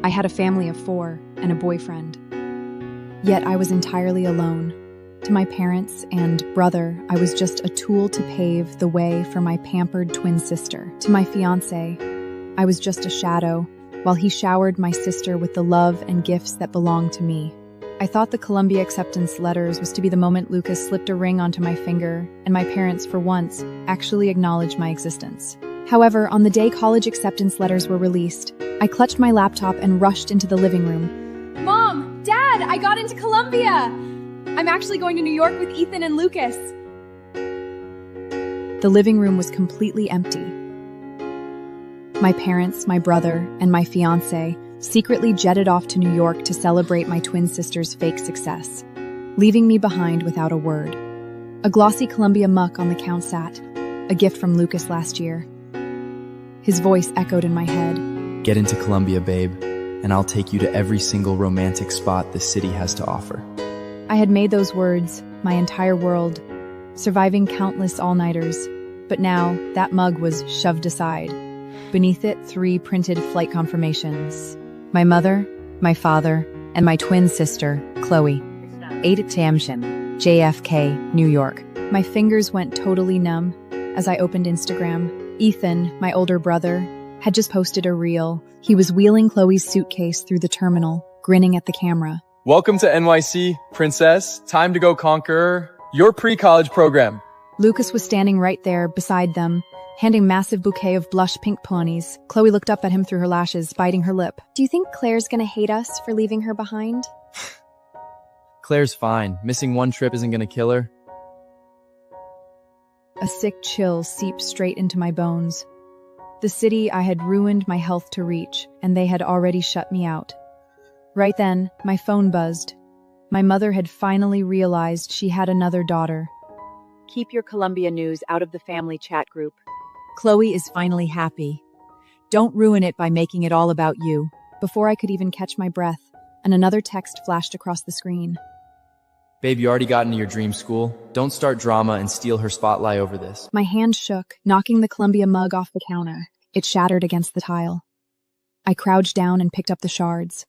I had a family of 4 and a boyfriend. Yet I was entirely alone. To my parents and brother, I was just a tool to pave the way for my pampered twin sister. To my fiancé, I was just a shadow, while he showered my sister with the love and gifts that belonged to me. I thought the Columbia acceptance letters was to be the moment Lucas slipped a ring onto my finger, and my parents, for once, actually acknowledged my existence. However, on the day college acceptance letters were released, I clutched my laptop and rushed into the living room. Mom! Dad! I got into Columbia! I'm actually going to New York with Ethan and Lucas. The living room was completely empty. My parents, my brother, and my fiancé secretly jetted off to New York to celebrate my twin sister's fake success, leaving me behind without a word. A glossy Columbia muck on the count sat, a gift from Lucas last year. His voice echoed in my head. Get into Columbia, babe, and I'll take you to every single romantic spot this city has to offer. I had made those words my entire world, surviving countless all-nighters, but now that mug was shoved aside. Beneath it, 3 printed flight confirmations. My mother, my father, and my twin sister, Chloe. 8 attention, JFK, New York. My fingers went totally numb as I opened Instagram. Ethan, my older brother, had just posted a reel. He was wheeling Chloe's suitcase through the terminal, grinning at the camera. Welcome to NYC, princess. Time to go conquer your pre-college program. Lucas was standing right there beside them, handing massive bouquet of blush pink peonies. Chloe looked up at him through her lashes, biting her lip. Do you think Claire's gonna hate us for leaving her behind? Claire's fine. Missing one trip isn't gonna kill her. A sick chill seeped straight into my bones. The city I had ruined my health to reach, and they had already shut me out. Right then, my phone buzzed. My mother had finally realized she had another daughter. Keep your Columbia news out of the family chat group. Chloe is finally happy. Don't ruin it by making it all about you. Before I could even catch my breath, and another text flashed across the screen. Babe, you already got into your dream school. Don't start drama and steal her spotlight over this. My hand shook, knocking the Columbia mug off the counter. It shattered against the tile. I crouched down and picked up the shards.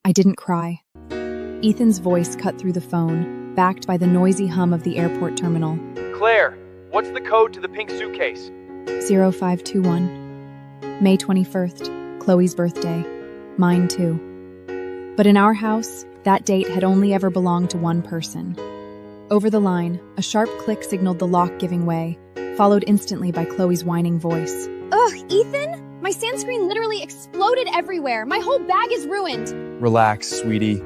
I didn't cry. Ethan's voice cut through the phone, backed by the noisy hum of the airport terminal. Claire, what's the code to the pink suitcase? 0521. May 21st, Chloe's birthday. Mine too. But in our house, that date had only ever belonged to one person. Over the line, a sharp click signaled the lock giving way, followed instantly by Chloe's whining voice. Ugh, Ethan? My sunscreen literally exploded everywhere. My whole bag is ruined. Relax, sweetie.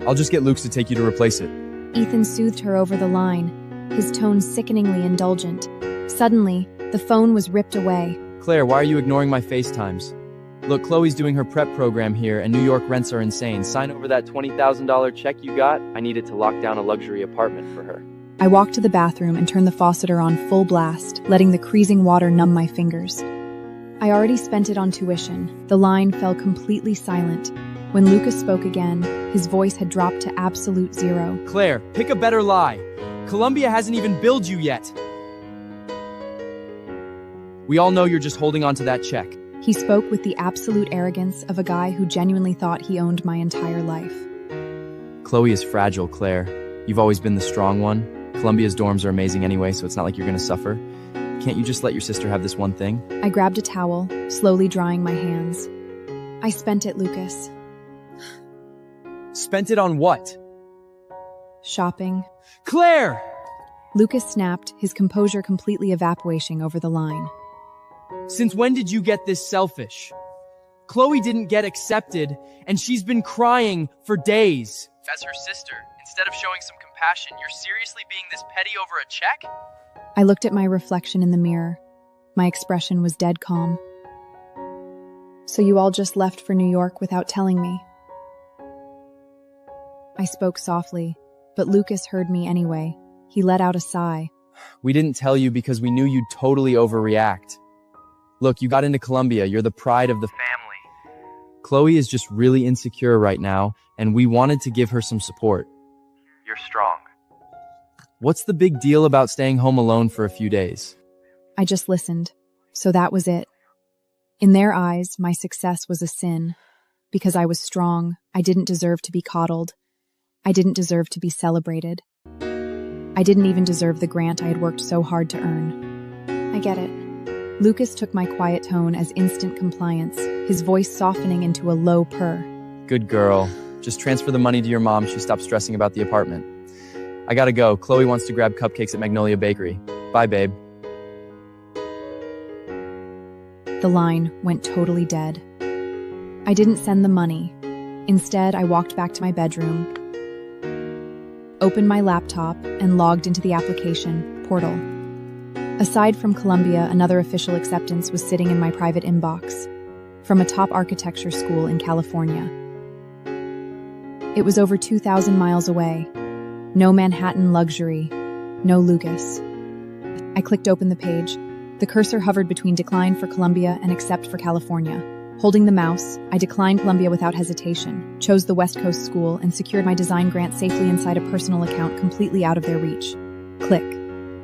I'll just get Luke's to take you to replace it. Ethan soothed her over the line, his tone sickeningly indulgent. Suddenly, the phone was ripped away. Claire, why are you ignoring my FaceTimes? Look, Chloe's doing her prep program here, and New York rents are insane. Sign over that $20,000 check you got. I needed to lock down a luxury apartment for her. I walked to the bathroom and turned the faucet on full blast, letting the freezing water numb my fingers. I already spent it on tuition. The line fell completely silent. When Lucas spoke again, his voice had dropped to absolute zero. Claire, pick a better lie. Columbia hasn't even billed you yet. We all know you're just holding on to that check. He spoke with the absolute arrogance of a guy who genuinely thought he owned my entire life. Chloe is fragile, Claire. You've always been the strong one. Columbia's dorms are amazing anyway, so it's not like you're gonna suffer. Can't you just let your sister have this one thing? I grabbed a towel, slowly drying my hands. I spent it, Lucas. Spent it on what? Shopping. Claire! Lucas snapped, his composure completely evaporating over the line. Since when did you get this selfish? Chloe didn't get accepted, and she's been crying for days. As her sister, instead of showing some compassion, you're seriously being this petty over a check? I looked at my reflection in the mirror. My expression was dead calm. So you all just left for New York without telling me? I spoke softly, but Lucas heard me anyway. He let out a sigh. We didn't tell you because we knew you'd totally overreact. Look, you got into Columbia. You're the pride of the family. Chloe is just really insecure right now, and we wanted to give her some support. You're strong. What's the big deal about staying home alone for a few days? I just listened, so that was it. In their eyes, my success was a sin. because I was strong. I didn't deserve to be coddled. I didn't deserve to be celebrated. I didn't even deserve the grant I had worked so hard to earn. I get it. Lucas took my quiet tone as instant compliance, his voice softening into a low purr. Good girl. Just transfer the money to your mom. She stopped stressing about the apartment. I gotta go. Chloe wants to grab cupcakes at Magnolia Bakery. Bye, babe. The line went totally dead. I didn't send the money. Instead, I walked back to my bedroom, opened my laptop, and logged into the application portal. Aside from Columbia, another official acceptance was sitting in my private inbox from a top architecture school in California. It was over 2,000 miles away. No Manhattan luxury, no Lucas. I clicked open the page. The cursor hovered between decline for Columbia and accept for California. Holding the mouse, I declined Columbia without hesitation, chose the West Coast school, and secured my design grant safely inside a personal account completely out of their reach. Click.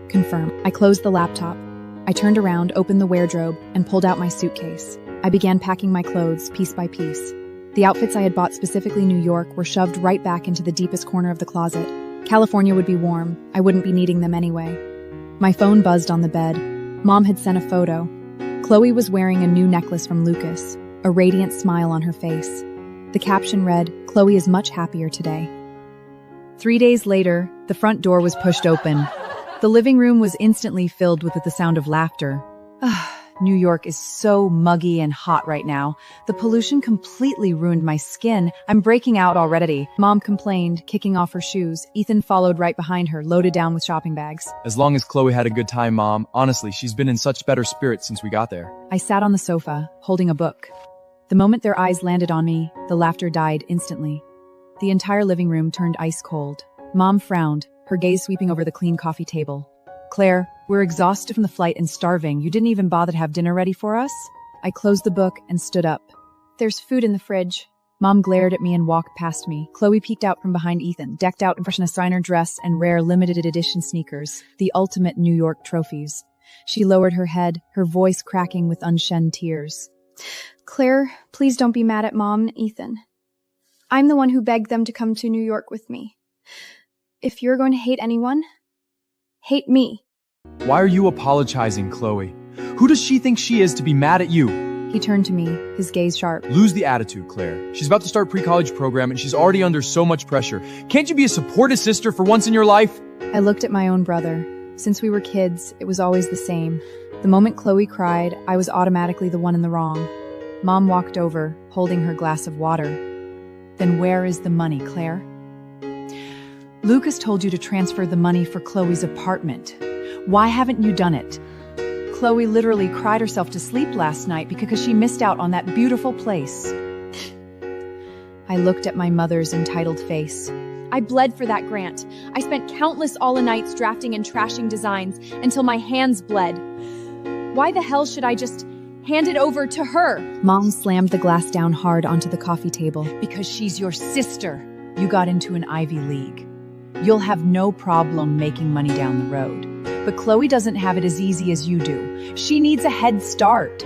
Confirm. I closed the laptop. I turned around, opened the wardrobe, and pulled out my suitcase. I began packing my clothes piece by piece. The outfits I had bought specifically New York were shoved right back into the deepest corner of the closet. California would be warm. I wouldn't be needing them anyway. My phone buzzed on the bed. Mom had sent a photo. Chloe was wearing a new necklace from Lucas, a radiant smile on her face. The caption read, "Chloe is much happier today." 3 days later, the front door was pushed open. The living room was instantly filled with the sound of laughter. New York is so muggy and hot right now. The pollution completely ruined my skin. I'm breaking out already. Mom complained, kicking off her shoes. Ethan followed right behind her, loaded down with shopping bags. As long as Chloe had a good time, Mom. Honestly, she's been in such better spirits since we got there. I sat on the sofa, holding a book. The moment their eyes landed on me, the laughter died instantly. The entire living room turned ice cold. Mom frowned, her gaze sweeping over the clean coffee table. "Claire, we're exhausted from the flight and starving. You didn't even bother to have dinner ready for us?" I closed the book and stood up. There's food in the fridge. Mom glared at me and walked past me. Chloe peeked out from behind Ethan, decked out in fresh designer dress and rare limited edition sneakers, the ultimate New York trophies. She lowered her head, her voice cracking with unshed tears. Claire, please don't be mad at Mom and Ethan. I'm the one who begged them to come to New York with me. If you're going to hate anyone, hate me. Why are you apologizing, Chloe? Who does she think she is to be mad at you? He turned to me, his gaze sharp. Lose the attitude, Claire. She's about to start pre-college program and she's already under so much pressure. Can't you be a supportive sister for once in your life? I looked at my own brother. Since we were kids, it was always the same. The moment Chloe cried, I was automatically the one in the wrong. Mom walked over, holding her glass of water. Then where is the money, Claire? Lucas told you to transfer the money for Chloe's apartment. Why haven't you done it? Chloe literally cried herself to sleep last night because she missed out on that beautiful place. I looked at my mother's entitled face. I bled for that grant. I spent countless all-nights drafting and trashing designs until my hands bled. Why the hell should I just hand it over to her? Mom slammed the glass down hard onto the coffee table. Because she's your sister. You got into an Ivy League. You'll have no problem making money down the road. But Chloe doesn't have it as easy as you do. She needs a head start.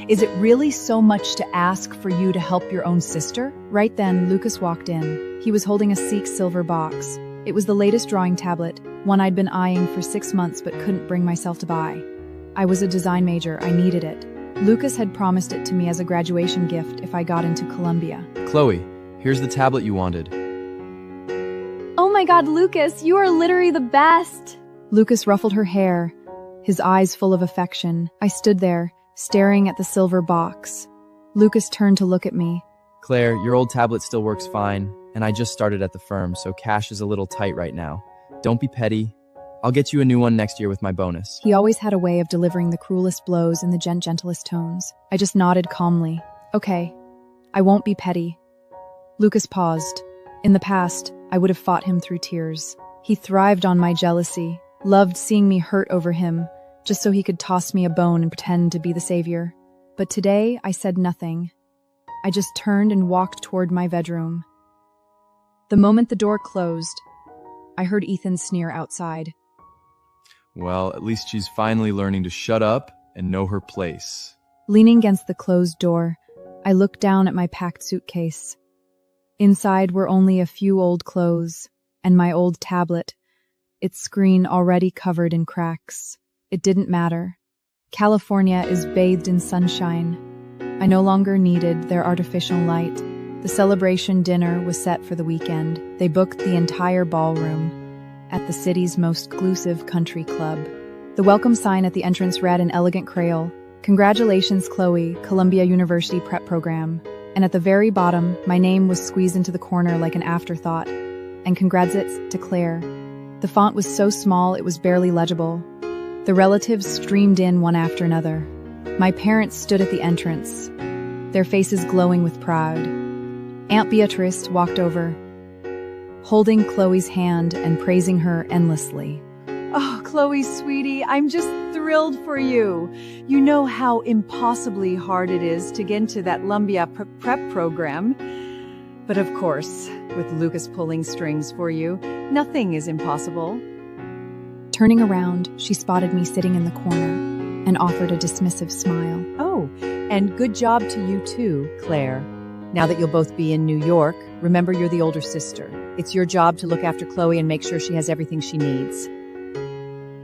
Is it really so much to ask for you to help your own sister? Right then, Lucas walked in. He was holding a sleek silver box. It was the latest drawing tablet, one I'd been eyeing for 6 months but couldn't bring myself to buy. I was a design major, I needed it. Lucas had promised it to me as a graduation gift if I got into Columbia. Chloe, here's the tablet you wanted. Oh my God, Lucas, you are literally the best. Lucas ruffled her hair, his eyes full of affection. I stood there, staring at the silver box. Lucas turned to look at me. Claire, your old tablet still works fine, and I just started at the firm, so cash is a little tight right now. Don't be petty. I'll get you a new one next year with my bonus. He always had a way of delivering the cruelest blows in the gentlest tones. I just nodded calmly. Okay, I won't be petty. Lucas paused. In the past, I would have fought him through tears. He thrived on my jealousy, loved seeing me hurt over him, just so he could toss me a bone and pretend to be the savior. But today, I said nothing. I just turned and walked toward my bedroom. The moment the door closed, I heard Ethan sneer outside. Well, at least she's finally learning to shut up and know her place. Leaning against the closed door, I looked down at my packed suitcase. Inside were only a few old clothes and my old tablet, its screen already covered in cracks. It didn't matter. California is bathed in sunshine. I no longer needed their artificial light. The celebration dinner was set for the weekend. They booked the entire ballroom at the city's most exclusive country club. The welcome sign at the entrance read in elegant Creole, "Congratulations, Chloe, Columbia University Prep Program." And at the very bottom, my name was squeezed into the corner like an afterthought. And congrats to Claire. The font was so small it was barely legible. The relatives streamed in one after another. My parents stood at the entrance, their faces glowing with pride. Aunt Beatrice walked over, holding Chloe's hand and praising her endlessly. Oh, Chloe, sweetie, I'm just thrilled for you. You know how impossibly hard it is to get into that Columbia prep program. But of course, with Lucas pulling strings for you, nothing is impossible. Turning around, she spotted me sitting in the corner and offered a dismissive smile. Oh, and good job to you too, Claire. Now that you'll both be in New York, remember you're the older sister. It's your job to look after Chloe and make sure she has everything she needs.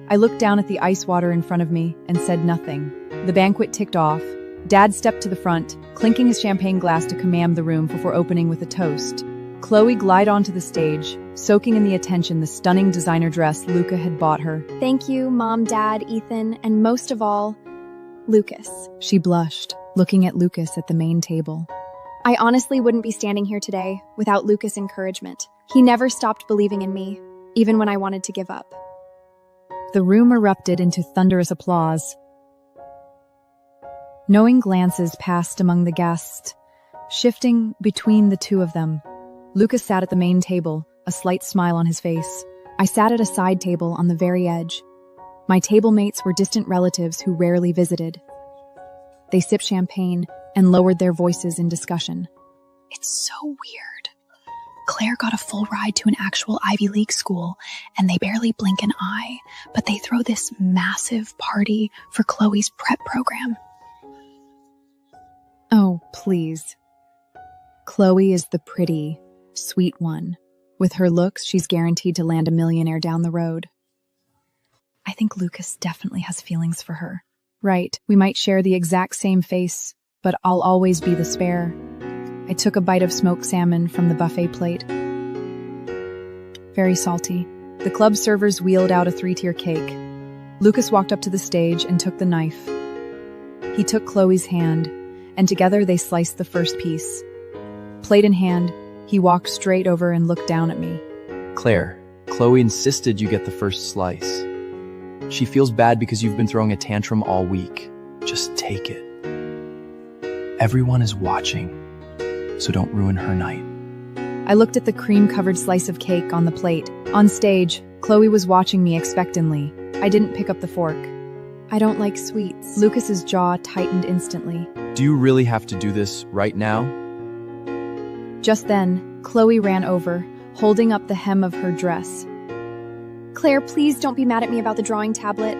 I looked down at the ice water in front of me and said nothing. The banquet ticked off. Dad stepped to the front, clinking his champagne glass to command the room before opening with a toast. Chloe glided onto the stage, soaking in the attention the stunning designer dress Luca had bought her. Thank you, Mom, Dad, Ethan, and most of all, Lucas. She blushed, looking at Lucas at the main table. I honestly wouldn't be standing here today without Lucas' encouragement. He never stopped believing in me, even when I wanted to give up. The room erupted into thunderous applause. Knowing glances passed among the guests, shifting between the two of them. Lucas sat at the main table, a slight smile on his face. I sat at a side table on the very edge. My table mates were distant relatives who rarely visited. They sipped champagne and lowered their voices in discussion. It's so weird. Claire got a full ride to an actual Ivy League school, and they barely blink an eye, but they throw this massive party for Chloe's prep program. Oh, please. Chloe is the pretty, sweet one. With her looks, she's guaranteed to land a millionaire down the road. I think Lucas definitely has feelings for her. Right, we might share the exact same face, but I'll always be the spare. I took a bite of smoked salmon from the buffet plate. Very salty. The club servers wheeled out a 3-tier cake. Lucas walked up to the stage and took the knife. He took Chloe's hand, and together they sliced the first piece. Plate in hand, he walked straight over and looked down at me. Claire, Chloe insisted you get the first slice. She feels bad because you've been throwing a tantrum all week. Just take it. Everyone is watching, so don't ruin her night. I looked at the cream-covered slice of cake on the plate. On stage, Chloe was watching me expectantly. I didn't pick up the fork. I don't like sweets. Lucas's jaw tightened instantly. Do you really have to do this right now? Just then, Chloe ran over, holding up the hem of her dress. Claire, please don't be mad at me about the drawing tablet.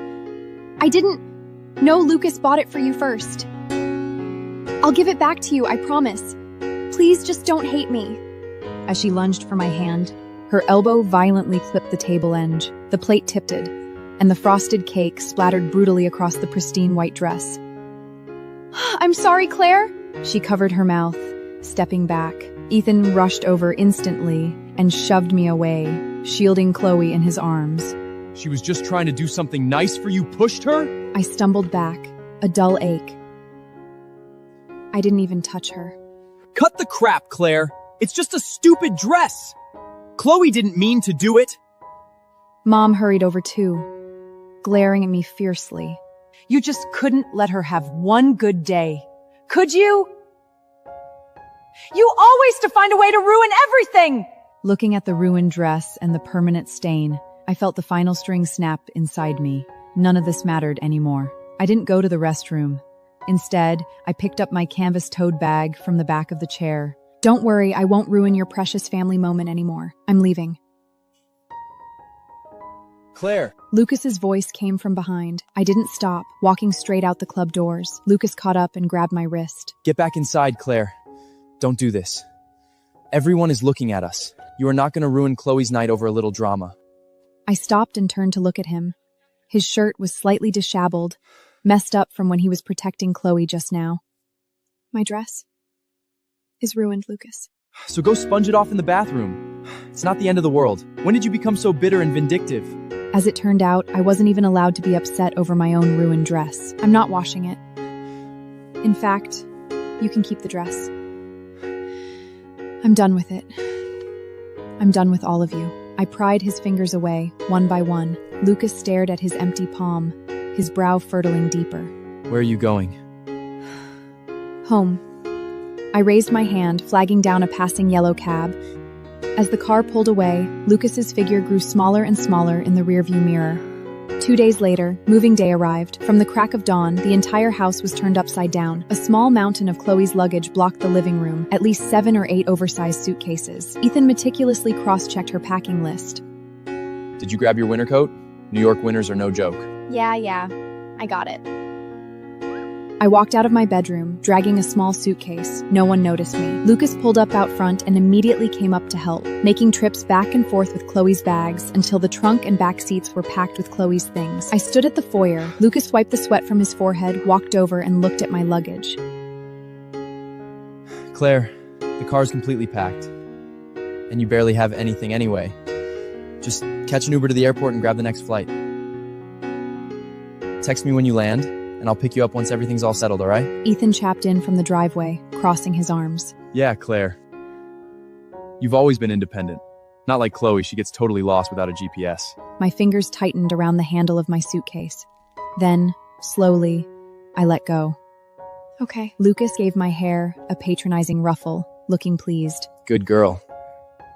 I didn't know Lucas bought it for you first. I'll give it back to you, I promise. Please just don't hate me. As she lunged for my hand, her elbow violently clipped the table edge. The plate tipped, and the frosted cake splattered brutally across the pristine white dress. I'm sorry, Claire. She covered her mouth, stepping back. Ethan rushed over instantly and shoved me away, shielding Chloe in his arms. She was just trying to do something nice for you, pushed her? I stumbled back, a dull ache. I didn't even touch her. Cut the crap, Claire. It's just a stupid dress. Chloe didn't mean to do it. Mom hurried over too, glaring at me fiercely. You just couldn't let her have one good day. Could you? You always to find a way to ruin everything! Looking at the ruined dress and the permanent stain, I felt the final string snap inside me. None of this mattered anymore. I didn't go to the restroom. Instead, I picked up my canvas tote bag from the back of the chair. Don't worry, I won't ruin your precious family moment anymore. I'm leaving. Claire! Lucas's voice came from behind. I didn't stop, walking straight out the club doors. Lucas caught up and grabbed my wrist. Get back inside, Claire. Don't do this. Everyone is looking at us. You are not going to ruin Chloe's night over a little drama. I stopped and turned to look at him. His shirt was slightly disheveled, messed up from when he was protecting Chloe just now. My dress is ruined, Lucas. So go sponge it off in the bathroom. It's not the end of the world. When did you become so bitter and vindictive? As it turned out, I wasn't even allowed to be upset over my own ruined dress. I'm not washing it. In fact, you can keep the dress. I'm done with it. I'm done with all of you. I pried his fingers away, one by one. Lucas stared at his empty palm, his brow furrowing deeper. Where are you going? Home. I raised my hand, flagging down a passing yellow cab. As the car pulled away, Lucas's figure grew smaller and smaller in the rearview mirror. 2 days later, moving day arrived. From the crack of dawn, the entire house was turned upside down. A small mountain of Chloe's luggage blocked the living room, at least 7 or 8 oversized suitcases. Ethan meticulously cross-checked her packing list. Did you grab your winter coat? New York winters are no joke. Yeah, I got it. I walked out of my bedroom, dragging a small suitcase. No one noticed me. Lucas pulled up out front and immediately came up to help, making trips back and forth with Chloe's bags until the trunk and back seats were packed with Chloe's things. I stood at the foyer. Lucas wiped the sweat from his forehead, walked over, and looked at my luggage. Claire, the car's completely packed. And you barely have anything anyway. Just catch an Uber to the airport and grab the next flight. Text me when you land, and I'll pick you up once everything's all settled, all right? Ethan chapped in from the driveway, crossing his arms. Yeah, Claire. You've always been independent. Not like Chloe, she gets totally lost without a GPS. My fingers tightened around the handle of my suitcase. Then, slowly, I let go. Okay. Lucas gave my hair a patronizing ruffle, looking pleased. Good girl.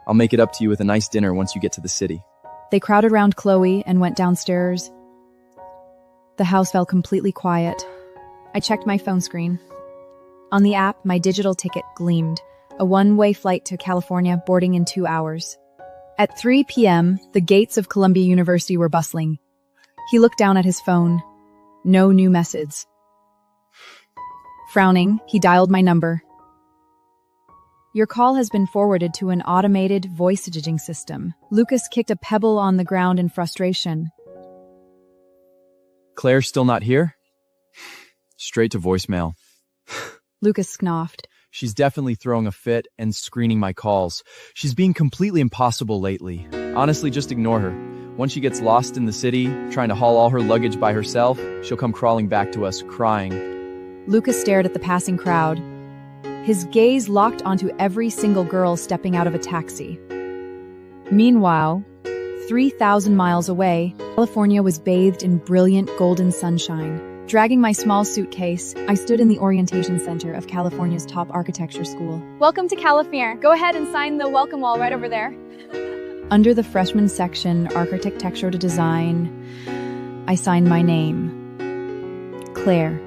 I'll make it up to you with a nice dinner once you get to the city. They crowded around Chloe and went downstairs. The house fell completely quiet. I checked my phone screen. On the app, my digital ticket gleamed. A one-way flight to California, boarding in 2 hours. At 3 p.m., the gates of Columbia University were bustling. He looked down at his phone. No new message. Frowning, he dialed my number. Your call has been forwarded to an automated voice messaging system. Lucas kicked a pebble on the ground in frustration. Claire's still not here? Straight to voicemail. Lucas scoffed. She's definitely throwing a fit and screening my calls. She's being completely impossible lately. Honestly, just ignore her. Once she gets lost in the city, trying to haul all her luggage by herself, she'll come crawling back to us, crying. Lucas stared at the passing crowd. His gaze locked onto every single girl stepping out of a taxi. Meanwhile, 3,000 miles away, California was bathed in brilliant golden sunshine. Dragging my small suitcase, I stood in the orientation center of California's top architecture school. Welcome to California. Go ahead and sign the welcome wall right over there. Under the freshman section, Architecture to Design, I signed my name. Claire.